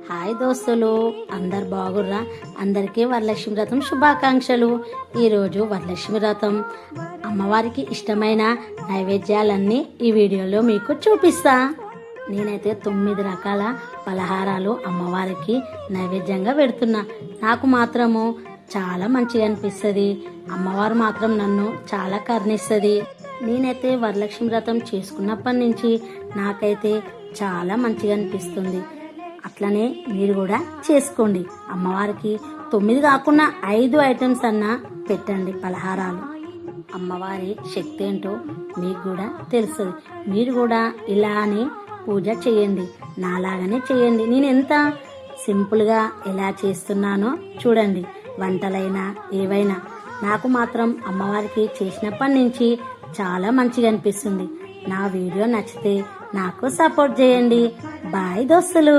Hi దోస్తులు, అందరు బాగుర్రా? అందరికీ వరలక్ష్మి వ్రతం శుభాకాంక్షలు. ఈరోజు వరలక్ష్మి వ్రతం అమ్మవారికి ఇష్టమైన నైవేద్యాలన్నీ ఈ వీడియోలో మీకు చూపిస్తా. నేనైతే 9 రకాల పలహారాలు అమ్మవారికి నైవేద్యంగా పెడుతున్నా. నాకు మాత్రము చాలా మంచిగా అనిపిస్తుంది. అమ్మవారు మాత్రం నన్ను చాలా కరుణిస్తుంది. నేనైతే వరలక్ష్మి వ్రతం చేసుకున్నప్పటి నుంచి నాకైతే చాలా మంచిగా అనిపిస్తుంది. అట్లనే మీరు కూడా చేసుకోండి. అమ్మవారికి 9 కాకుండా 5 ఐటమ్స్ అన్నా పెట్టండి పలహారాలు. అమ్మవారి శక్తి ఏంటో మీకు కూడా తెలుస్తుంది. మీరు కూడా ఇలానే పూజ చేయండి, నాలాగానే చేయండి. నేను ఎంత సింపుల్గా ఎలా చేస్తున్నానో చూడండి. వంటలైనా ఏవైనా నాకు మాత్రం అమ్మవారికి చేసినప్పటి నుంచి చాలా మంచిగా అనిపిస్తుంది. నా వీడియో నచ్చితే నాకు సపోర్ట్ చేయండి. బాయ్ దోస్తులు.